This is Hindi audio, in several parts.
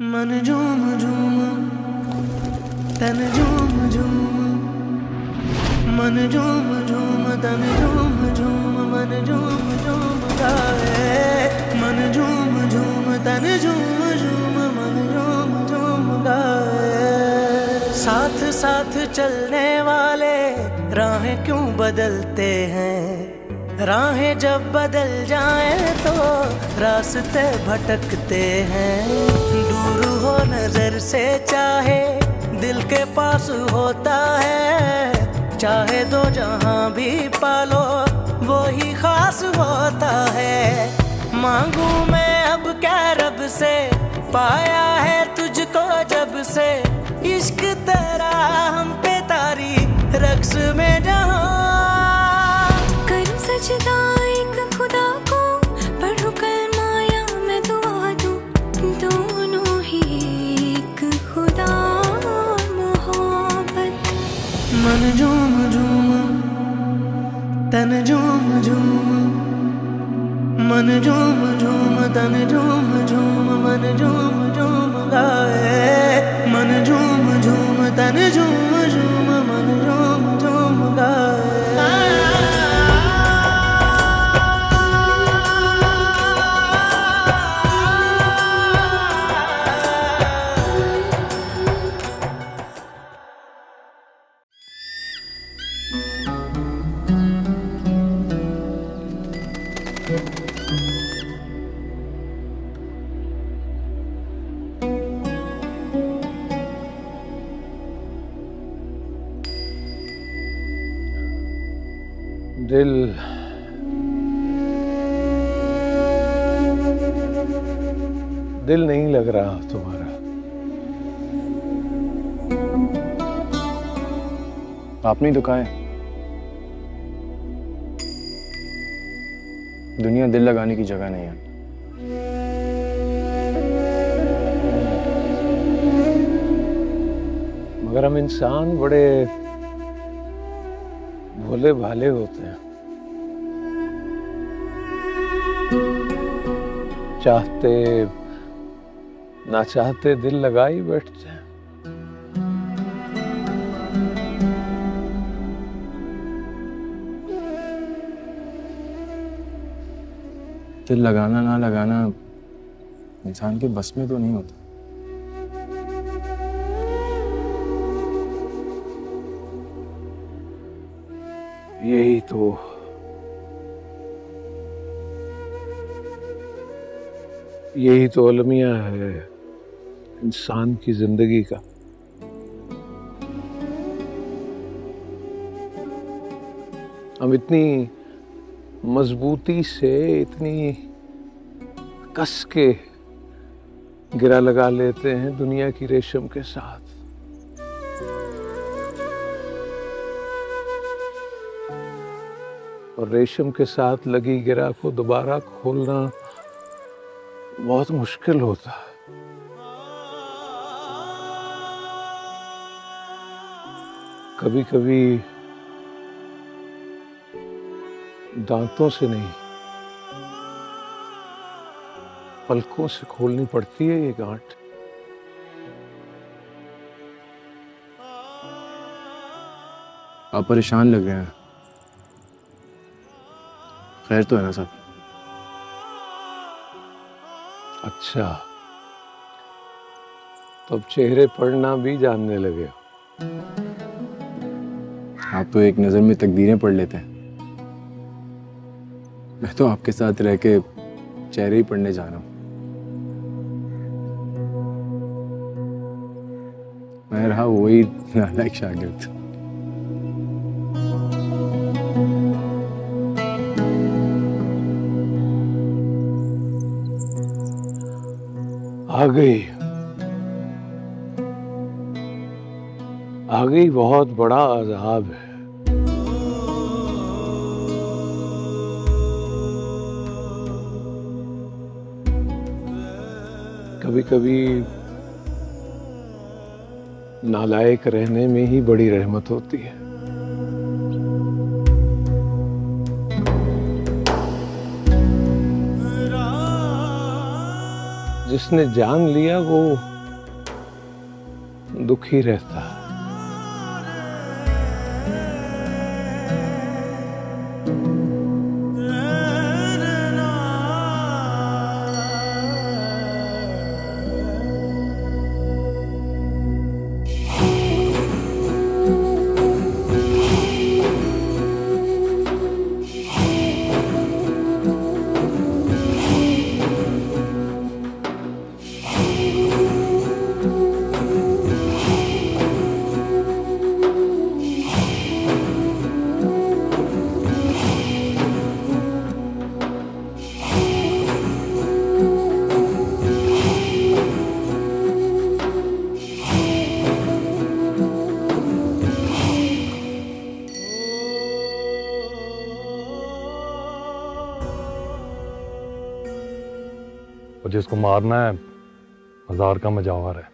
मन झूम झूम तन झूम झूम, मन झूम झूम तन झूम झूम, मन झूम झूम गाए। मन झूम झूम तन झूम झूम, मन झूम झूम गाए। साथ साथ चलने वाले राहें क्यों बदलते हैं, राहें जब बदल जाएं तो रास्ते भटकते हैं। दूर हो नजर से चाहे दिल के पास होता है, चाहे दो जहां भी पालो वो ही खास होता है। मांगू मैं अब क्या रब से, पाया है तुझको जब से, इश्क तेरा हम पे तारी रक्स में जहां। करूं सजदा एक खुदा को, पढ़ूं कलमा या मैं दुआ दूं, दोनों ही एक खुदा मोहब्बत। मन झूम झूम तन झूम झूम, मन झूम झूम तन झूम झूम, मन झूम झूम गाए। मन झूम झूम तन झूम झूम, मन झूम झूम गाए। दिल नहीं लग रहा तुम्हारा। आपने तो कहा है दुनिया दिल लगाने की जगह नहीं है। मगर हम इंसान बड़े भोले भाले होते हैं, चाहते ना चाहते दिल लगा ही बैठते हैं। दिल लगाना ना लगाना इंसान के बस में तो नहीं होता। यही तो अलमिया है इंसान की जिंदगी का। हम इतनी मजबूती से, इतनी कस के गिरा लगा लेते हैं दुनिया की रेशम के साथ। और रेशम के साथ लगी गिरा को दोबारा खोलना बहुत मुश्किल होता है। कभी कभी दांतों से नहीं, पलकों से खोलनी पड़ती है ये गांठ। आप परेशान लग रहे हैं, खैर तो है ना सब? अच्छा, तो अब चेहरे पढ़ना भी जानने लगे हो। आप तो एक नजर में तकदीरें पढ़ लेते हैं। मैं तो आपके साथ रह के चेहरे ही पढ़ने जा रहा हूं। मैं रहा वही नालायक शागिर्द। आ गई बहुत बड़ा अज़ाब है। कभी कभी नालायक रहने में ही बड़ी रहमत होती है। जिसने जान लिया वो दुखी रहता। और जिसको मारना है मजार का मजावर है,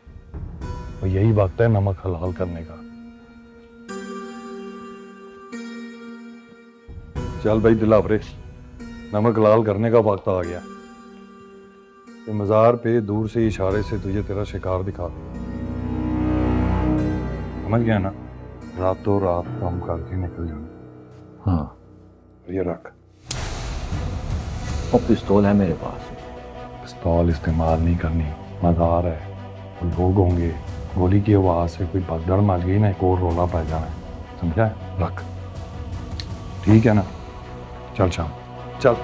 और यही वक्त है नमक हलाल करने का। चल भाई दिलावरे, नमक हलाल करने का वक्त आ गया। ये मजार पे दूर से इशारे से तुझे तेरा शिकार दिखा दे, समझ गया ना? रातों रात काम करके निकल जाना। हाँ, ये रख। और पिस्तौल है मेरे पास। पिस्तौल इस्तेमाल नहीं करनी, मजार है, लोग होंगे, गोली की आवाज से कोई भगदड़ मच गई ना, एक और रोला पै जाना है, समझा? रख, ठीक है ना? चल शाम, चल।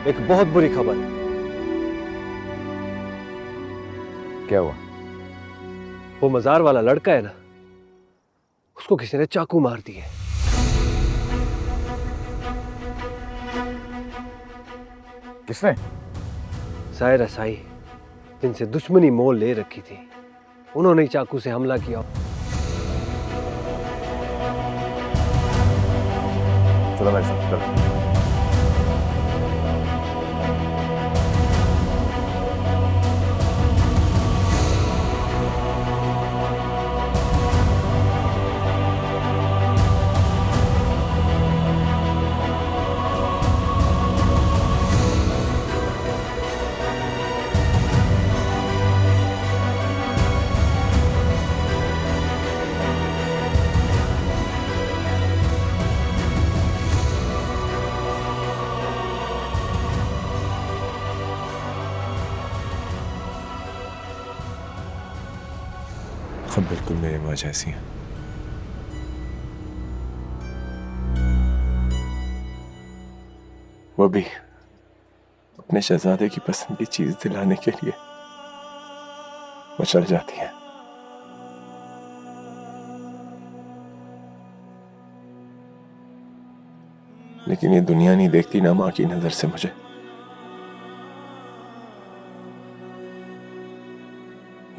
एक बहुत बुरी खबर है। क्या हुआ? वो मजार वाला लड़का है ना, उसको किसी ने चाकू मार दिए। किसने? सायरा साई, जिनसे दुश्मनी मोल ले रखी थी, उन्होंने ही चाकू से हमला किया। चलो मेरे साथ, चलो। अब बिल्कुल मेरी माँ जैसी है। वो भी अपने शहजादे की पसंद की चीज दिलाने के लिए वो चल जाती है। लेकिन ये दुनिया नहीं देखती ना माँ की नजर से मुझे।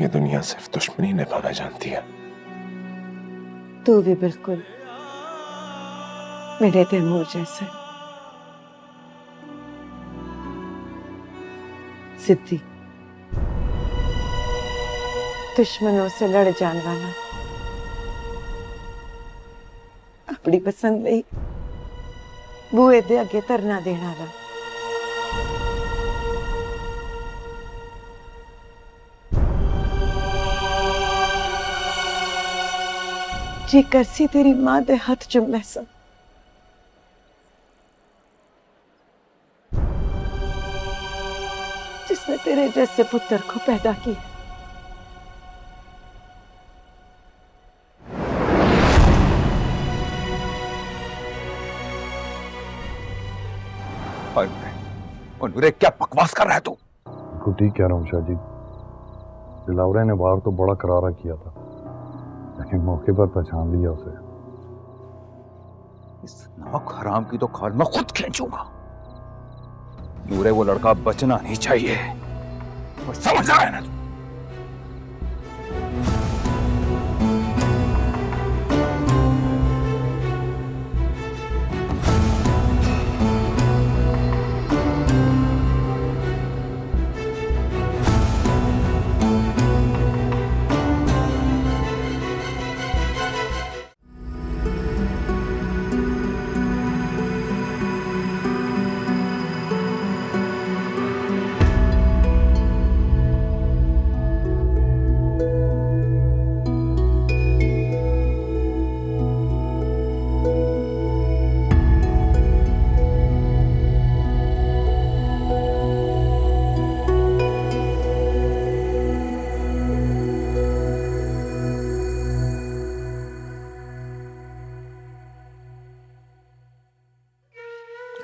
ये दुनिया सिर्फ दुश्मनी निभाना जानती है। तू भी बिल्कुल मेरे तैमूर जैसे सिद्धि, दुश्मनों से लड़ जाने वाला, अपनी पसंद नहीं बूए दे अगे धरना देने वाला। जी करसी तेरी मां दे हाथ चुम सा, जिसने तेरे जैसे पुत्र को पैदा किया। और नूरे क्या बकवास कर रहा है तू? बिल्कुल ठीक कह रहा हूँ शाहजी। दिलावरे ने बाहर तो बड़ा करारा किया था, लेकिन मौके पर पहचान लिया उसे। इस नाक हराम की तो खाल मैं खुद खींचूंगा। नूरे वो लड़का बचना नहीं चाहिए, और समझ रहा है ना तू?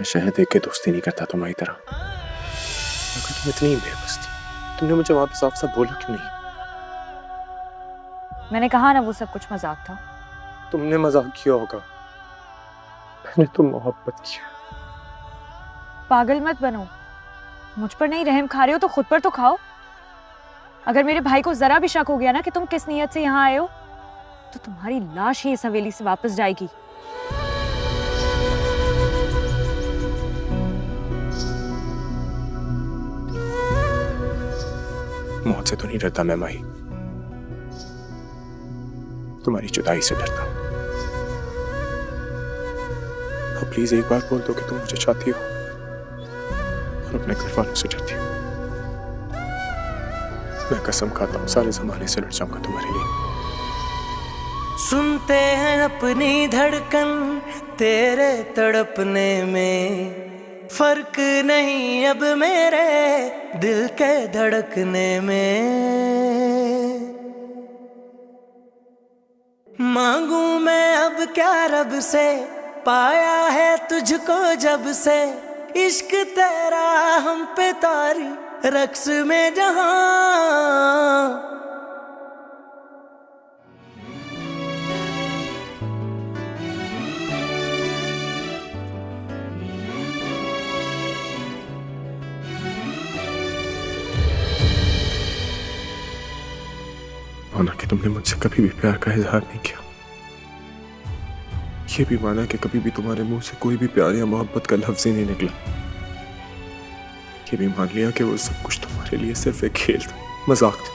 शहर देख के दोस्ती नहीं करता तुम्हारी तरह, मगर तुम इतनी बेबस थी। तुमने मुझे वापस साफ साफ बोला क्यों नहीं? मैंने कहा ना वो सब कुछ मजाक था। तुमने मजाक किया होगा, मैंने तो मोहब्बत किया। पागल मत बनो, मुझ पर नहीं रहम खा रहे हो तो खुद पर तो खाओ। अगर मेरे भाई को जरा भी शक हो गया ना कि तुम किस नीयत से यहाँ आए हो, तो तुम्हारी लाश ही इस हवेली से वापस जाएगी। मौत से तो नहीं डरता मैं माही, तुम्हारी जुदाई से डरता। अब प्लीज एक बार बोल दो कि तुम मुझे चाहती हो, और अपने घर वालों से डरती हो। मैं कसम खाता हूं सारे जमाने से लड़ जाऊंगा तुम्हारे लिए। सुनते हैं अपनी धड़कन तेरे तड़पने में, फर्क नहीं अब मेरे दिल के धड़कने में। मांगू मैं अब क्या रब से, पाया है तुझको जब से इश्क तेरा हम पे तारी रक्स में जहां। माना कि तुमने मुझसे कभी भी प्यार का इजहार नहीं किया, ये भी माना कि कभी भी तुम्हारे मुंह से कोई भी प्यार या मोहब्बत का लफ्ज ही नहीं निकला। ये भी मान लिया कि वो सब कुछ तुम्हारे लिए सिर्फ एक खेल था, मजाक था।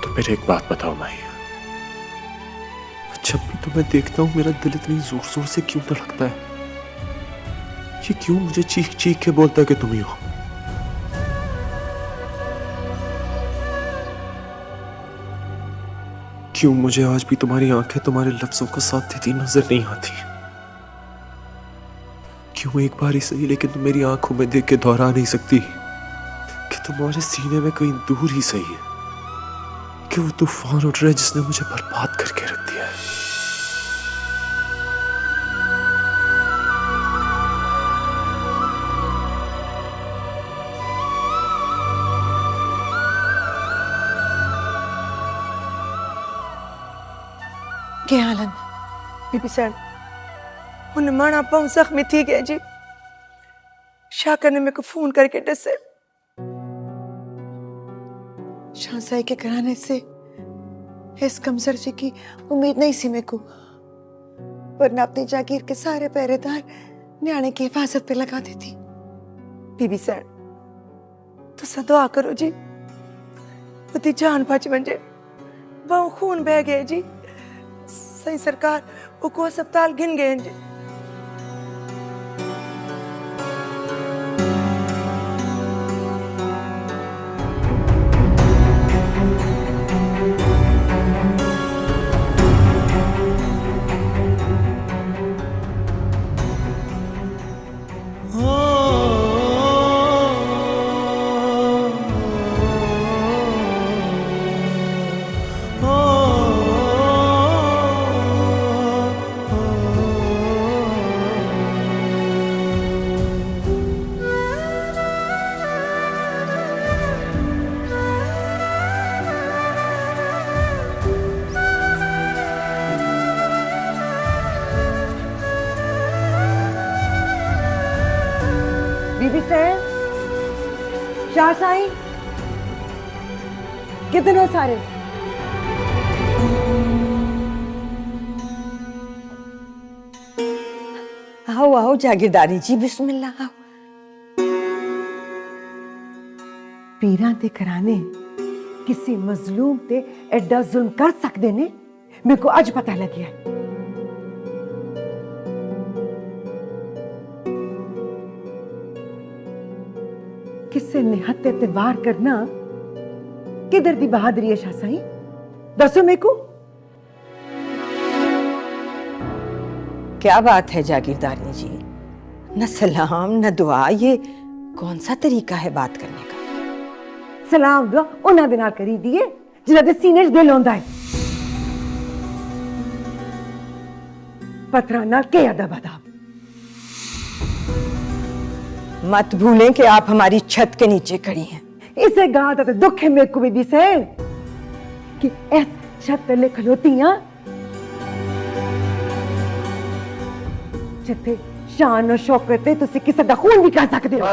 तो फिर एक बात बताओ माही, जब भी तुम्हें देखता हूं मेरा दिल इतनी जोर जोर से क्यों धड़कता है? ये क्यों मुझे चीख चीख के बोलता है कि तुम ही हो? क्यों मुझे आज भी तुम्हारी आंखें तुम्हारे लफ्जों का साथ देती नजर नहीं आती? क्यों एक बार ही सही लेकिन तुम मेरी आंखों में देख के दोहरा नहीं सकती कि तुम्हारे सीने में कहीं दूर ही सही है कि वो तूफान उठ रहा है जिसने मुझे बर्बाद करके रख दिया है। क्या हाल है बीबी सर? उन माना पाऊं जख्मी थी गए जी। शाकर ने मेरे को फोन करके दसे शाहसाई के कराने से इस कमजोर जी की उम्मीद नहीं सी मेरे को, वरना अपनी जागीर के सारे पहरेदार न्याणे की हिफाजत पे लगा देती। बीबी सर तो सा दुआ करो जी, उती जान बच वंजे, बहु खून बह गए जी। सही सरकार वो को अस्पताल गिन गए जी। बीबी साहब, शाह साई कितने सारे? आओ आओ जागीरदारी जी, बिस्मिल्लाह। आओ। पीरां ते कराने किसी मजलूम ते एडा जुल्म कर सकते ने, मेरे को आज पता लग गया। किसे निहत्ते ते वार करना किधर दी बहादुरी है शाह साई? दसो मेरे को। क्या बात है जागीरदारी जी, न सलाम न दुआ, ये कौन सा तरीका है बात करने का? सलाम दुआ उन्हां दे नाल करी दिए जिन्हां दे सीने च दिल होंदा है, पत्थरां नाल के अदब अदाब। मत भूलें कि आप हमारी छत के नीचे खड़ी हैं। इसे गाल दा दुख है मेरे को बीबी से कि इस छत तले खलोती हां जिथे शान और शौकत है तुसी किसी दा खून भी कर सकते हो।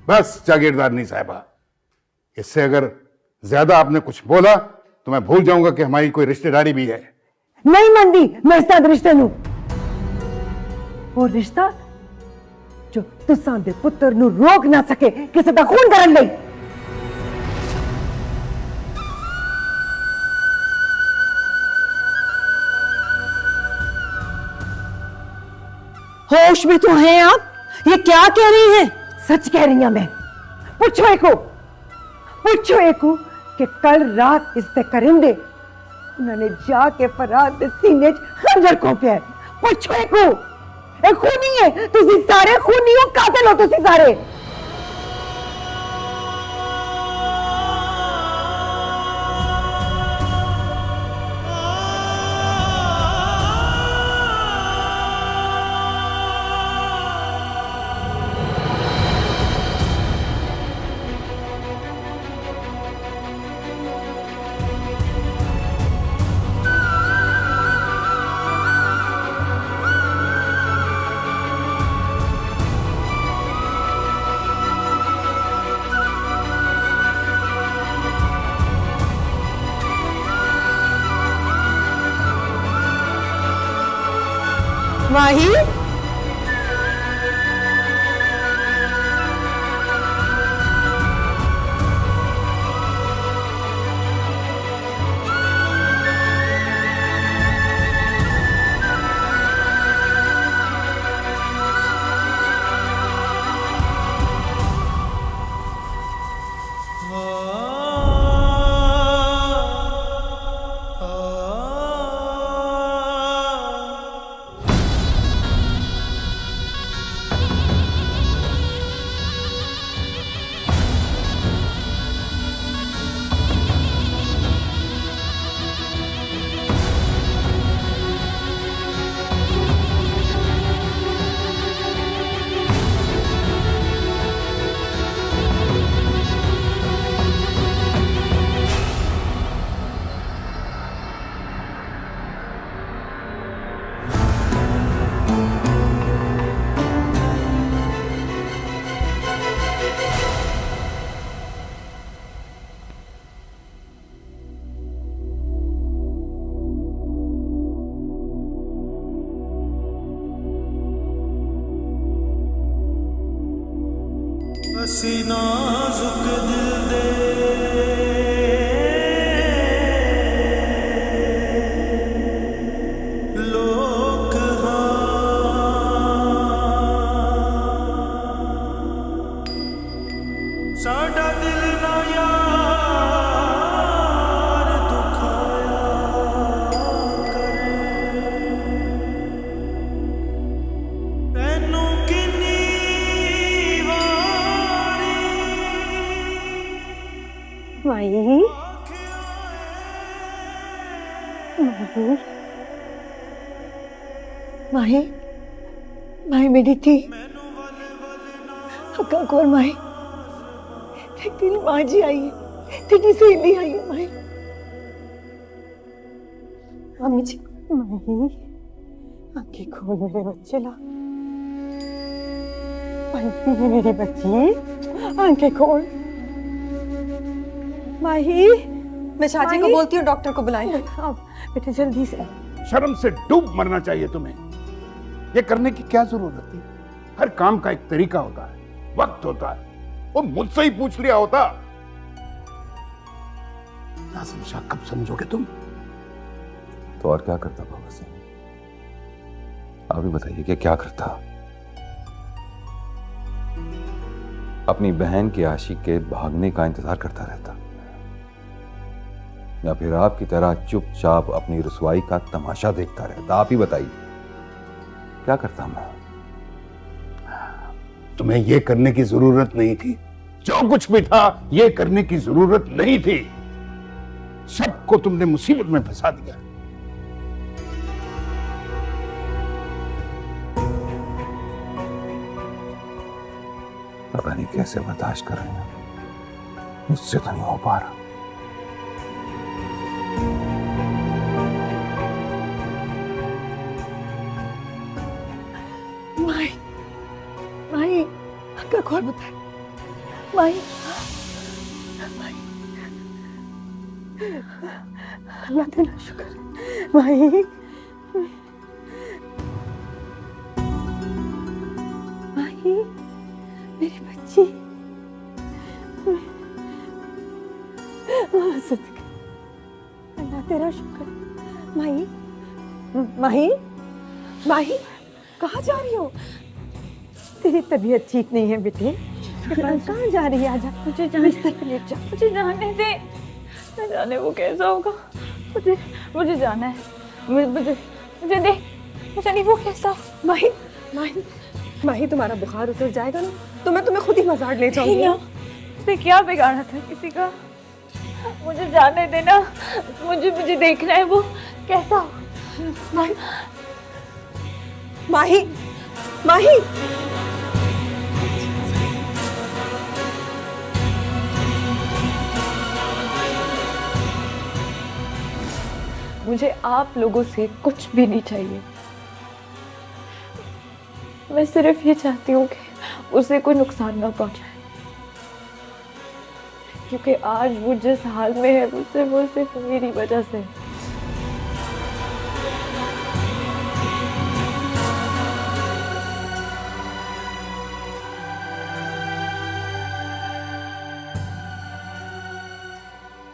बस जागीरदारनी साहिबा, इससे अगर ज्यादा आपने कुछ बोला तो मैं भूल जाऊंगा कि हमारी कोई रिश्तेदारी भी है। नहीं मनदी मैं इस तरह रिश्ते नू, वो रिश्ता जो तुसां दे पुत्र नू रोक ना सके किसी दा खून करन लई। होश में तो हैं आप? ये क्या कह रही हैं? सच कह रही हूं मैं। पूछो एको कि कल रात इससे करेंदे उन्होंने जाके फराद दे सीने च खंजर कोपिया। पूछो एको, एक खूनी है, तुसी सारे खूनी हो, कातिल हो तुसी सारे। माही हसी नाजुक दिल दे लोग साडा दिल ना यार दुखाया करे तैनू किन्नी माही माही माही मेरी थी हक्का कौन माही तेरी माँ जी आई है तेरी सहेली आई है माही अम्मी जी माही आंखें खोल मेरे बच्चे ला माही मेरी बच्ची आंखें खोल माही मैं शाजी को बोलती हूँ डॉक्टर को बुलाएं अब बेटे जल्दी से शर्म से डूब मरना चाहिए तुम्हें। ये करने की क्या जरूरत थी? हर काम का एक तरीका होता है, वक्त होता है। वो मुझसे ही पूछ लिया होता। ना समझा कब समझोगे तुम? तो और क्या करता बाबा से? आप भी बताइए कि क्या करता? अपनी बहन के आशिक के भागने का इंतजार करता रहता, या फिर आपकी तरह चुपचाप अपनी रुसवाई का तमाशा देखता रहता? आप ही बताइए क्या करता मैं? तुम्हें ये करने की जरूरत नहीं थी। जो कुछ भी था ये करने की जरूरत नहीं थी। सबको तुमने मुसीबत में फंसा दिया। पता नहीं कैसे बर्दाश्त कर रहे हैं, मुझसे तो नहीं हो पा रहा। माही हक्का कौन बताए? माही अल्लाह तेरा शुक्र माही माही मेरी बच्ची अल्लाह तेरा शुक्र माही माही माही कहाँ जा रही हो? तेरी तबीयत ठीक नहीं है बेटे, कहाँ जा रही है? आजा मुझे जाने जा, मुझे जाने दे। न जाने वो कैसा होगा, मुझे जाना है। मुझे दे, मुझे नहीं वो कैसा। माही माही माही तुम्हारा बुखार उतर जाएगा ना तो मैं तुम्हें खुद ही मजार ले जाऊंगी। उसने क्या बिगाड़ा था किसी का? मुझे जाने देना, मुझे देखना है वो कैसा। माही माही माही मुझे आप लोगों से कुछ भी नहीं चाहिए। मैं सिर्फ ये चाहती हूँ कि उसे कोई नुकसान ना पहुंचाए, क्योंकि आज वो जिस हाल में है वो सिर्फ मेरी वजह से।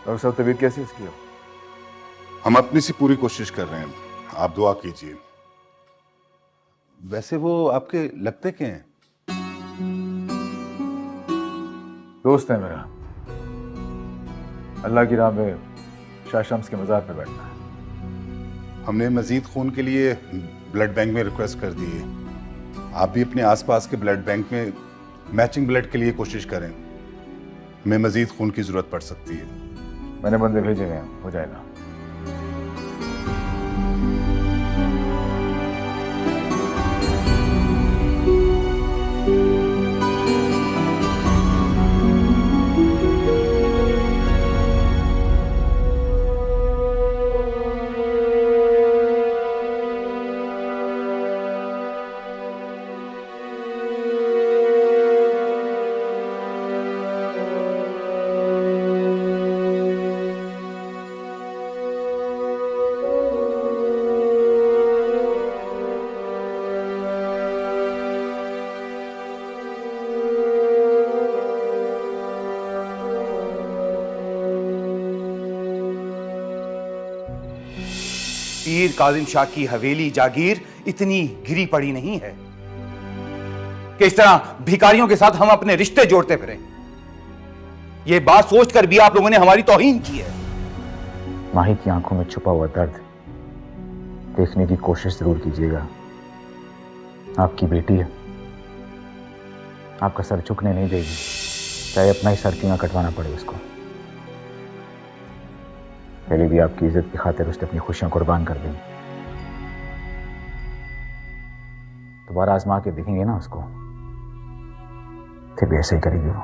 और सब तबीयत कैसी उसकी हो? हम अपनी सी पूरी कोशिश कर रहे हैं, आप दुआ कीजिए। वैसे वो आपके लगते क्या हैं? दोस्त है मेरा, अल्लाह की राह में शाह शम्स के मज़ार पे बैठना है। हमने मजीद खून के लिए ब्लड बैंक में रिक्वेस्ट कर दी है। आप भी अपने आसपास के ब्लड बैंक में मैचिंग ब्लड के लिए कोशिश करें, हमें मजीद खून की जरूरत पड़ सकती है। मैंने बंदे भेजे हैं, हो जाएगा। पीर काजिम शाह की हवेली जागीर इतनी गिरी पड़ी नहीं है कि इस तरह भिखारियों के साथ हम अपने रिश्ते जोड़ते फिरें। यह बात सोचकर भी आप लोगों ने हमारी तौहीन की है। माही की आंखों में छुपा हुआ दर्द देखने की कोशिश जरूर कीजिएगा। आपकी बेटी है, आपका सर झुकने नहीं देगी, चाहे अपना ही सर क्यों ना कटवाना पड़े उसको। पहले भी आपकी इज्जत की खातिर उसने अपनी खुशियां कुर्बान कर दी। दोबारा आजमा के देखेंगे ना उसको, फिर भी ऐसे ही करेगी वो।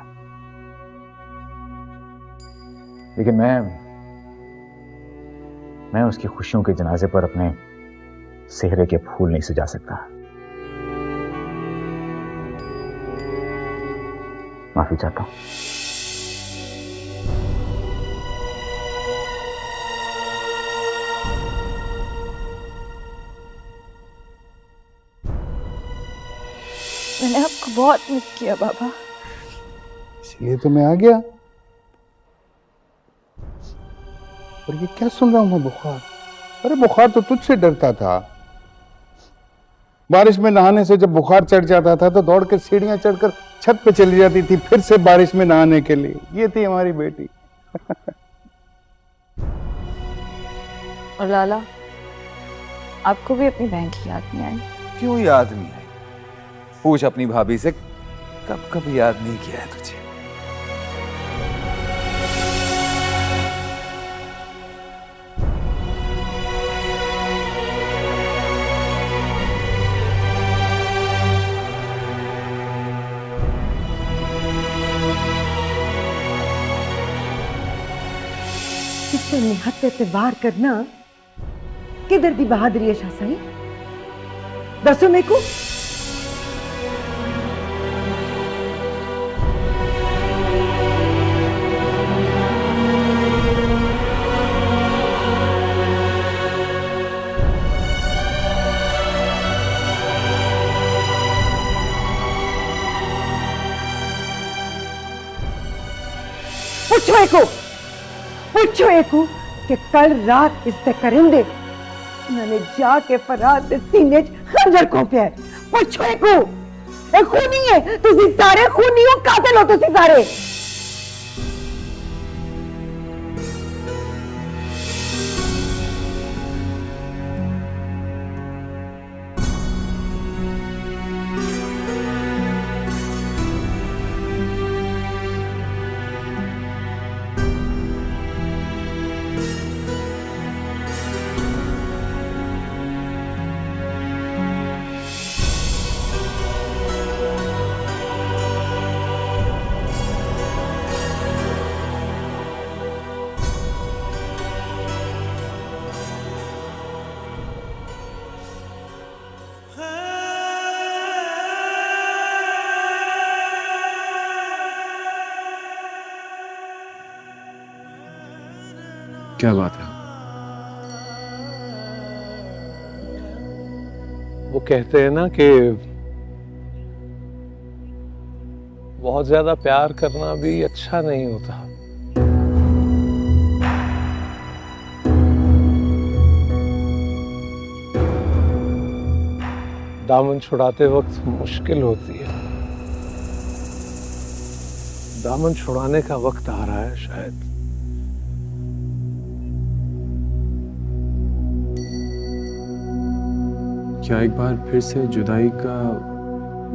लेकिन मैं उसकी खुशियों के जनाजे पर अपने सेहरे के फूल नहीं सजा सकता। माफी चाहता हूं। मैंने आपको बहुत मिस किया बाबा, इसलिए तो मैं आ गया। और ये क्या सुन रहा हूं मैं? बुखार? अरे बुखार तो तुझसे डरता था। बारिश में नहाने से जब बुखार चढ़ जाता था तो दौड़ के सीढ़ियां चढ़कर छत पे चली जाती थी, फिर से बारिश में नहाने के लिए। ये थी हमारी बेटी। और लाला, आपको भी अपनी बहन की याद नहीं आई? क्यों याद नहीं आई? पूछ अपनी भाभी से, कब कब याद नहीं किया है तुझे? इससे निहत्ते पे वार करना किधर दी बहादुरी है शाह साई? दसो मेरे को। पूछो एको कि कल रात इस करेंदे उन्होंने जाके फराद दे सीने खंजर कोपिया है। पूछो एको, ए खूनी है तुसी सारे, खूनी हो, कातिल हो तुसी सारे। क्या बात है? वो कहते हैं ना कि बहुत ज्यादा प्यार करना भी अच्छा नहीं होता। दामन छुड़ाते वक्त मुश्किल होती है। दामन छुड़ाने का वक्त आ रहा है शायद। क्या एक बार फिर से जुदाई का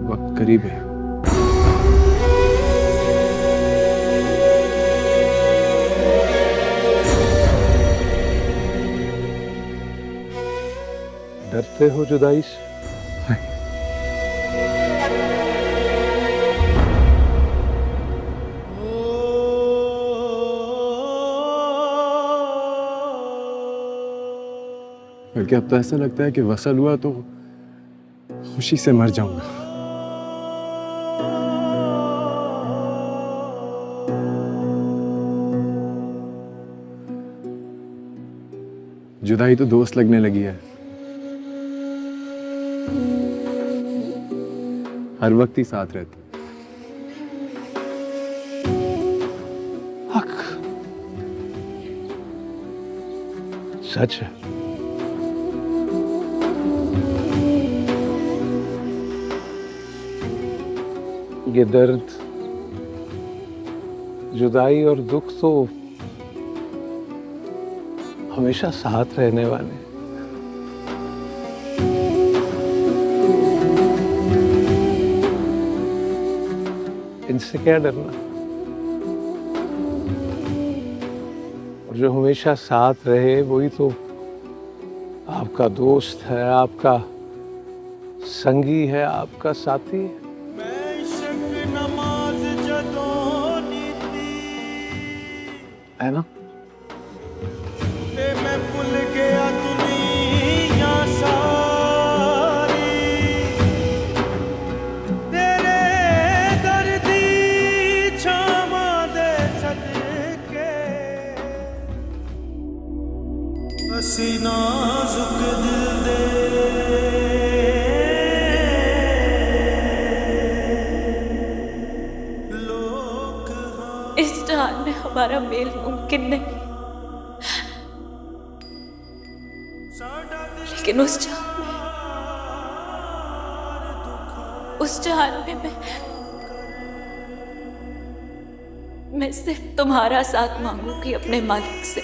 वक्त करीब है? डरते हो जुदाई से? बल्कि अब तो ऐसा लगता है कि वसल हुआ तो खुशी से मर जाऊंगा। जुदाई तो दोस्त लगने लगी है, हर वक्त ही साथ रहते। हक सच है। ये दर्द, जुदाई और दुख तो हमेशा साथ रहने वाले। इनसे क्या डरना। और जो हमेशा साथ रहे वही तो आपका दोस्त है, आपका संगी है, आपका साथी है। है ना? मैं भूल गया दुनिया सारी, तेरे दर्दी छामा दे सदके, असी नाजुक दिल दे इस जहान में हमारा मेल मुमकिन नहीं, लेकिन उस जहान में मैं सिर्फ तुम्हारा साथ मांगूंगी अपने मालिक से।